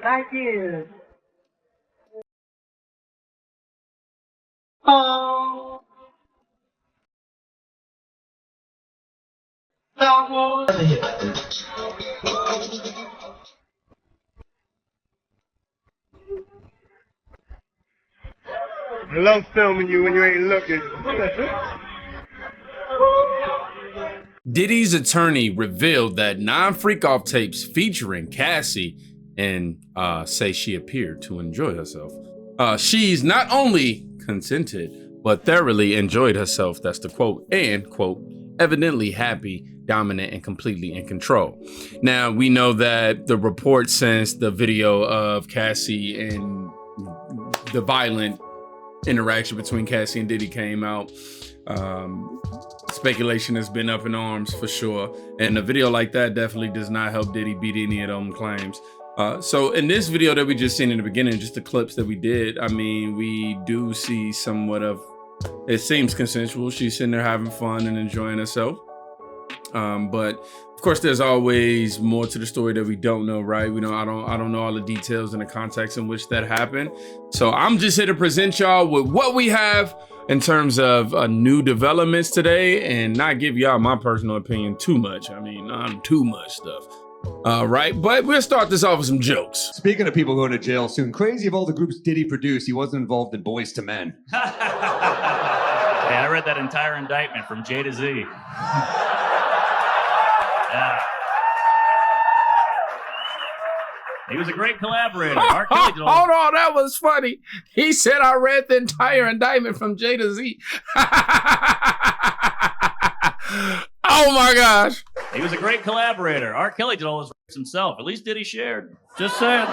Thank you. Oh. I love filming you when you ain't looking. Diddy's attorney revealed that 9 freak-off tapes featuring Cassie and say she appeared to enjoy herself. She's not only consented, but thoroughly enjoyed herself, that's the quote, and, quote, evidently happy, dominant, and completely in control. Now, we know that the report since the video of Cassie and the violent interaction between Cassie and Diddy came out, speculation has been up in arms for sure. And a video like that definitely does not help Diddy beat any of them claims. So in this video that we just seen in the beginning, just the clips that we did, I mean, we do see somewhat of, it seems consensual. She's sitting there having fun and enjoying herself. But of course, there's always more to the story that we don't know, right? I don't know all the details and the context in which that happened. So I'm just here to present y'all with what we have in terms of new developments today and not give y'all my personal opinion too much. I mean, not too much stuff. Right, but we'll start this off with some jokes. Speaking of people going to jail soon, crazy of all the groups Diddy produced, he wasn't involved in Boys to Men. Hey, I read that entire indictment from J to Z. Yeah. He was a great collaborator. Hold on, that was funny. He said I read the entire indictment from J to Z. Oh my gosh. He was a great collaborator. R. Kelly did all his raps himself. At least Diddy shared. Just saying.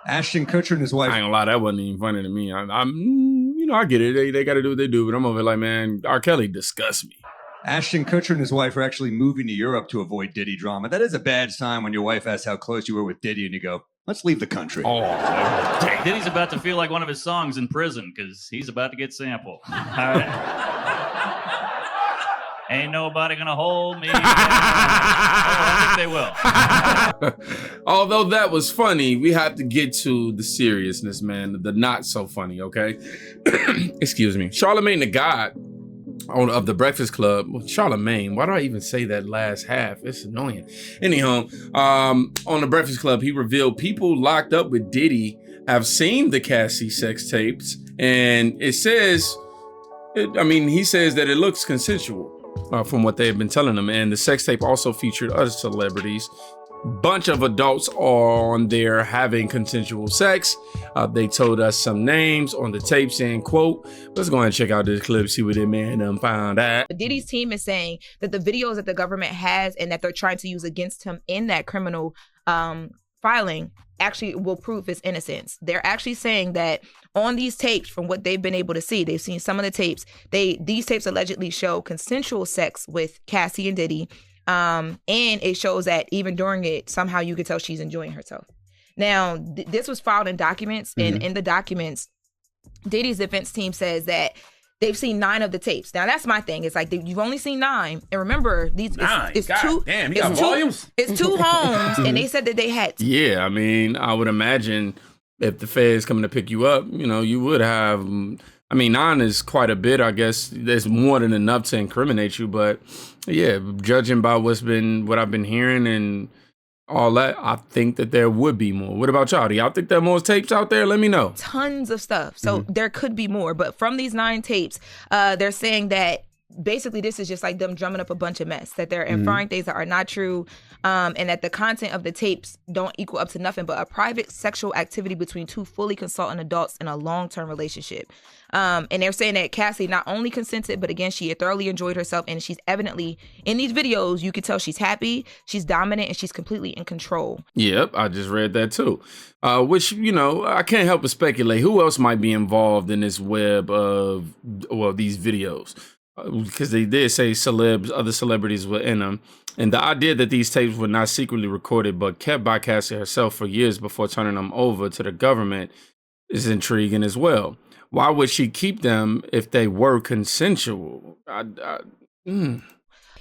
Ashton Kutcher and his wife. I ain't gonna lie, that wasn't even funny to me. I get it. They got to do what they do, but I'm over like, man, R. Kelly disgusts me. Ashton Kutcher and his wife are actually moving to Europe to avoid Diddy drama. That is a bad sign when your wife asks how close you were with Diddy and you go, let's leave the country. Oh, dang. Diddy's about to feel like one of his songs in prison because he's about to get sampled. All right. Ain't nobody gonna hold me down. Oh, I think they will. Although that was funny, we have to get to the seriousness, man. The not so funny, okay? Excuse me. Charlamagne the God of the Breakfast Club. Charlamagne, why do I even say that last half? It's annoying. Anyhow, on the Breakfast Club, he revealed people locked up with Diddy have seen the Cassie sex tapes, and it says, he says that it looks consensual from what they have been telling him. And the sex tape also featured other celebrities. Bunch of adults are on there having consensual sex. They told us some names on the tape saying, quote, let's go ahead and check out this clip, see what that man found out. Diddy's team is saying that the videos that the government has and that they're trying to use against him in that criminal filing actually will prove his innocence. They're actually saying that on these tapes, from what they've been able to see, they've seen some of the tapes, these tapes allegedly show consensual sex with Cassie and Diddy. And it shows that even during it, somehow you could tell she's enjoying herself. Now, this was filed in documents, and in the documents, Diddy's defense team says that they've seen 9 of the tapes. Now, that's my thing. It's like you've only seen 9, and remember, it's two. Damn, he got volumes. It's 2 homes, and they said that they had. Yeah, I would imagine if the Fed's coming to pick you up, you would have. 9 is quite a bit. I guess there's more than enough to incriminate you, but yeah, judging by what I've been hearing and all that, I think that there would be more. What about y'all? Do y'all think there are more tapes out there? Let me know. Tons of stuff. So there could be more, but from these 9 tapes, they're saying that basically this is just like them drumming up a bunch of mess, that they're inferring things that are not true, and that the content of the tapes don't equal up to nothing but a private sexual activity between 2 fully consultant adults in a long-term relationship. And they're saying that Cassie not only consented, but again, she had thoroughly enjoyed herself, and she's evidently, in these videos, you could tell she's happy, she's dominant, and she's completely in control. Yep, I just read that too. Which, I can't help but speculate who else might be involved in this web of these videos. Because they did say other celebrities were in them. And the idea that these tapes were not secretly recorded but kept by Cassie herself for years before turning them over to the government is intriguing as well. Why would she keep them if they were consensual?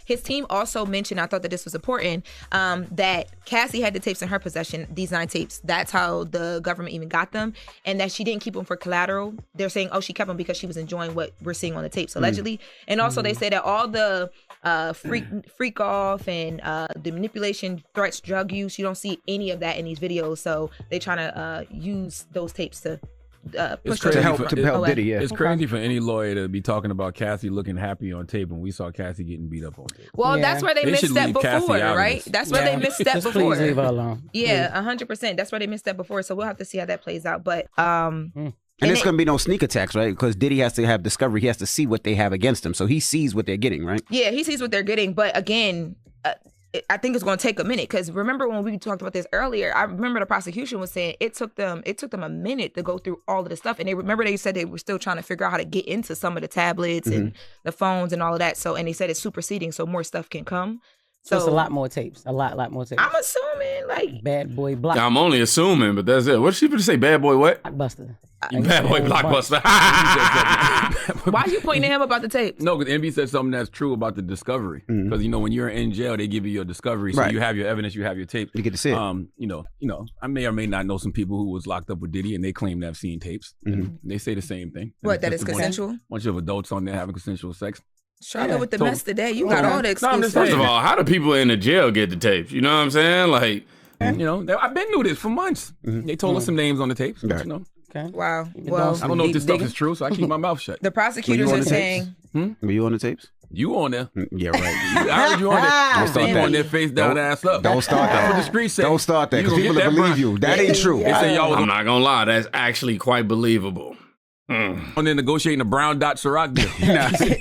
his team also mentioned, I thought that this was important, that Cassie had the tapes in her possession, these 9 tapes. That's how the government even got them, and that she didn't keep them for collateral. They're saying, oh, she kept them because she was enjoying what we're seeing on the tapes, allegedly. And also they say that all the freak off and the manipulation, threats, drug use, you don't see any of that in these videos. So they trying to use those tapes to push to help away. Diddy. Yeah, It's crazy for any lawyer to be talking about Cassie looking happy on tape when we saw Cassie getting beat up on tape. Well, that's where they should misstep leave Cassie before, out of right? this. That's where they misstep Just before. please leave her alone. Yeah, 100%. That's where they misstep before. So we'll have to see how that plays out. But and there's going to be no sneak attacks, right? Because Diddy has to have discovery. He has to see what they have against him. So he sees what they're getting, right? yeah, he sees what they're getting. But again, I think it's going to take a minute, because remember when we talked about this earlier, I remember the prosecution was saying it took them a minute to go through all of the stuff. And they said they were still trying to figure out how to get into some of the tablets and the phones and all of that. So, and they said it's superseding, so more stuff can come. So it's a lot more tapes. A lot more tapes. I'm assuming, like, Bad Boy Block. I'm only assuming, but that's it. What's she going to say? Bad boy what? Blockbuster. Bad boy blockbuster. why you pointing at him about the tapes? No, because Envy said something that's true about the discovery. Because when you're in jail, they give you your discovery, so Right. you have your evidence, you have your tape. You get to see it. I may or may not know some people who was locked up with Diddy, and they claim to have seen tapes. And they say the same thing. What, that Just is a bunch- consensual? Bunch of adults on there having consensual sex. Charlotte with the So- mess today. You got all the No, I'm exclusive. just First saying. of all, how do people in the jail get the tapes? You know what I'm saying? Like, I've been through this for months. They told us some names on the tapes. but, Right. Okay. Wow. been Well, doing I don't know if this stuff Digging. is true, so I keep my mouth shut. the prosecutors on are the saying, Were you on the tapes? You on there? Yeah, right. I heard you on there. Don't start You that. on there face down, ass up. Don't start That's what that. the streets say. Don't start that, You because gonna people get will that believe brine. you. That ain't true. They say y'all was I'm not gonna lie, that's actually quite believable. on there negotiating a brown dot Ciroc deal.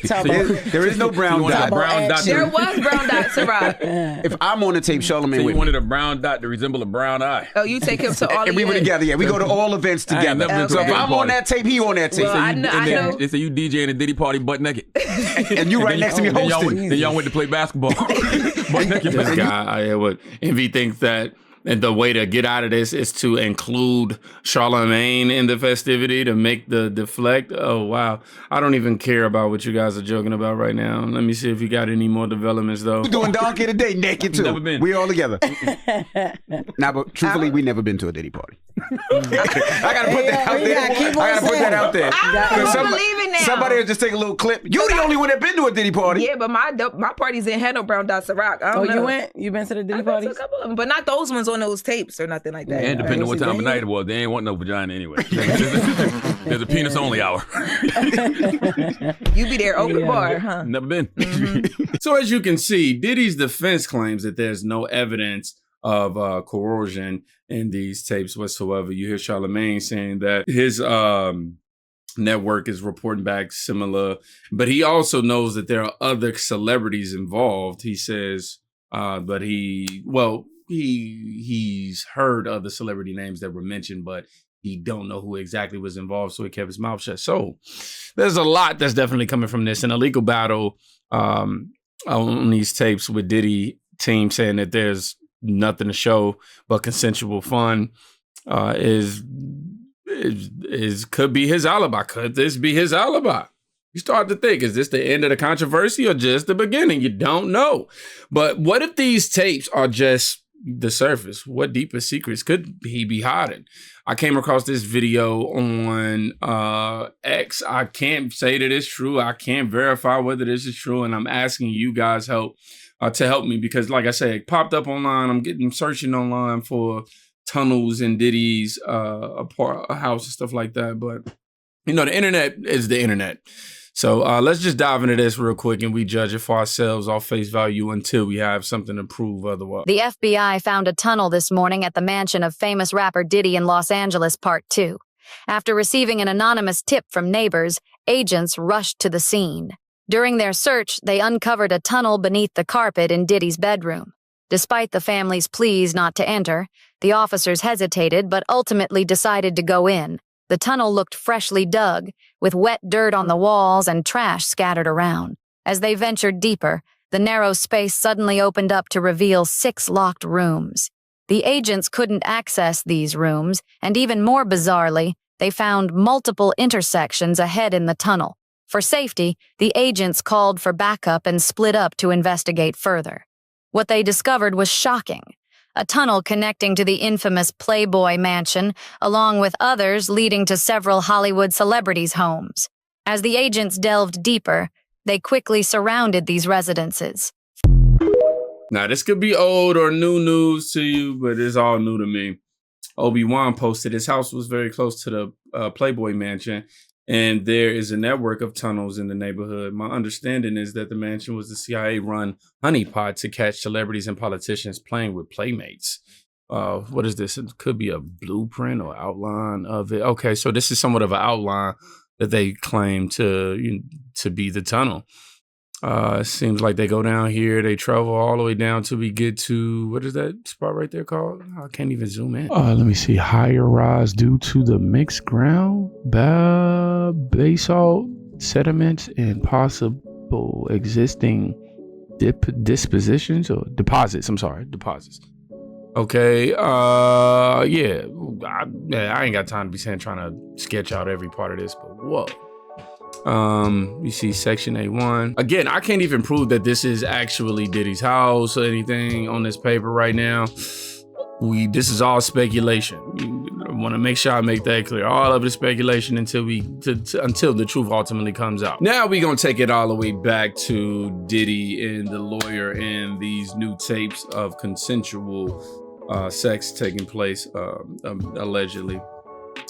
Talk about- There is no brown You wanted a dot. brown dot. there was brown dot Ciroc. If I'm on the tape, So Charlamagne you with me. wanted a brown dot to resemble a brown eye. Oh, you take him to all And of we were your- together, yeah. We go to all events I ain't together. never been to So a if Diddy I'm on party. that tape, he on that tape. Well, I know. They say you DJ in a Diddy party butt naked. And you right next to me Then y'all hosting. went to play basketball. butt naked. This guy, what Envy thinks that, and the way to get out of this is to include Charlamagne in the festivity to make the deflect. Oh wow, I don't even care about what you guys are joking about right now. Let me see if you got any more developments though. We're doing Donkey today naked too. Never been. We all together. Nah, but truthfully, we never been to a Diddy party. I gotta put that out you there. gotta keep on I gotta put that saying. out there. I don't Somebody- believe it now. Somebody will just take a little clip. You the only one that been to a Diddy party. Yeah, but my parties didn't have no brown dot Ciroc. I don't know. you went? You been to the Diddy I've been to a parties? couple of them, but not those ones on those tapes or nothing like that. And depending on what time of Dang. night it was, they ain't want no vagina anyway. There's a penis only hour. You be there open bar, huh? Never been. So as you can see, Diddy's defense claims that there's no evidence of coercion in these tapes whatsoever. You hear Charlamagne saying that his network is reporting back similar, but he also knows that there are other celebrities involved. He says, but he's heard other celebrity names that were mentioned, but he don't know who exactly was involved, so he kept his mouth shut. So there's a lot that's definitely coming from this. And a legal battle on these tapes with Diddy team saying that there's nothing to show but consensual fun could be his alibi. Could this be his alibi? You start to think, is this the end of the controversy or just the beginning? You don't know. But what if these tapes are just the surface? What deeper secrets could he be hiding? I came across this video on X. I can't say that it's true. I can't verify whether this is true. And I'm asking you guys to help me because, like I said, it popped up online. I'm searching online for tunnels in Diddy's a house and stuff like that. But, the internet is the internet. So let's just dive into this real quick and we judge it for ourselves off face value until we have something to prove otherwise. The FBI found a tunnel this morning at the mansion of famous rapper Diddy in Los Angeles, Part 2. After receiving an anonymous tip from neighbors, agents rushed to the scene. During their search, they uncovered a tunnel beneath the carpet in Diddy's bedroom. Despite the family's pleas not to enter, the officers hesitated but ultimately decided to go in. The tunnel looked freshly dug, with wet dirt on the walls and trash scattered around. As they ventured deeper, the narrow space suddenly opened up to reveal 6 locked rooms. The agents couldn't access these rooms, and even more bizarrely, they found multiple intersections ahead in the tunnel. For safety, the agents called for backup and split up to investigate further. What they discovered was shocking. A tunnel connecting to the infamous Playboy Mansion, along with others leading to several Hollywood celebrities' homes. As the agents delved deeper, they quickly surrounded these residences. Now, this could be old or new news to you, but it's all new to me. Obi-Wan posted his house was very close to the Playboy Mansion, and there is a network of tunnels in the neighborhood. My understanding is that the mansion was the CIA-run honeypot to catch celebrities and politicians playing with playmates. What is this? It could be a blueprint or outline of it. Okay, so this is somewhat of an outline that they claim to be the tunnel. It seems like they go down here, they travel all the way down till we get to, what is that spot right there called? I can't even zoom in. Let me see. Higher rise due to the mixed ground, basalt sediments, and possible existing deposits. Okay, yeah. I ain't got time to be trying to sketch out every part of this, but whoa. You see section A1. Again, I can't even prove that this is actually Diddy's house or anything on this paper right now. This is all speculation. I want to make sure I make that clear. All of the speculation until the truth ultimately comes out. Now we're gonna take it all the way back to Diddy and the lawyer and these new tapes of consensual sex taking place, allegedly.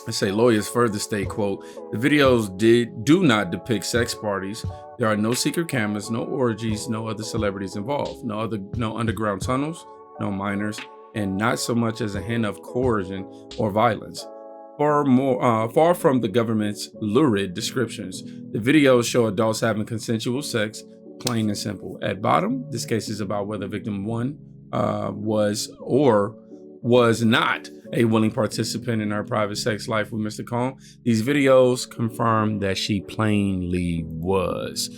I say lawyers further state, quote, the videos do not depict sex parties. There are no secret cameras, no orgies, no other celebrities involved, no underground tunnels, no minors, and not so much as a hint of coercion or violence. Far from the government's lurid descriptions, the videos show adults having consensual sex, plain and simple. At bottom, this case is about whether victim 1 was or was not a willing participant in her private sex life with Mr. Cohn. These videos confirm that she plainly was.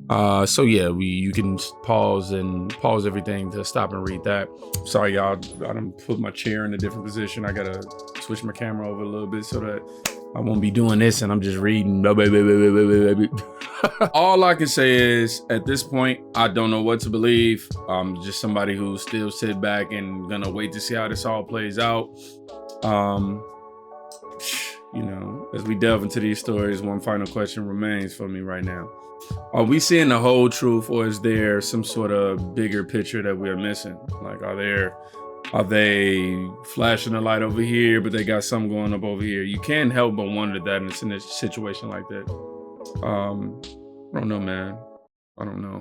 So yeah, you can pause everything to stop and read that. Sorry, y'all, I done put my chair in a different position. I gotta switch my camera over a little bit so that I won't be doing this and I'm just reading. All I can say is, at this point, I don't know what to believe. I'm just somebody who's still sit back and gonna wait to see how this all plays out. As we delve into these stories, one final question remains for me right now. Are we seeing the whole truth, or is there some sort of bigger picture that we're missing? Like, are they flashing a light over here, but they got something going up over here? You can't help but wonder that in a situation like that. I don't know, man. I don't know.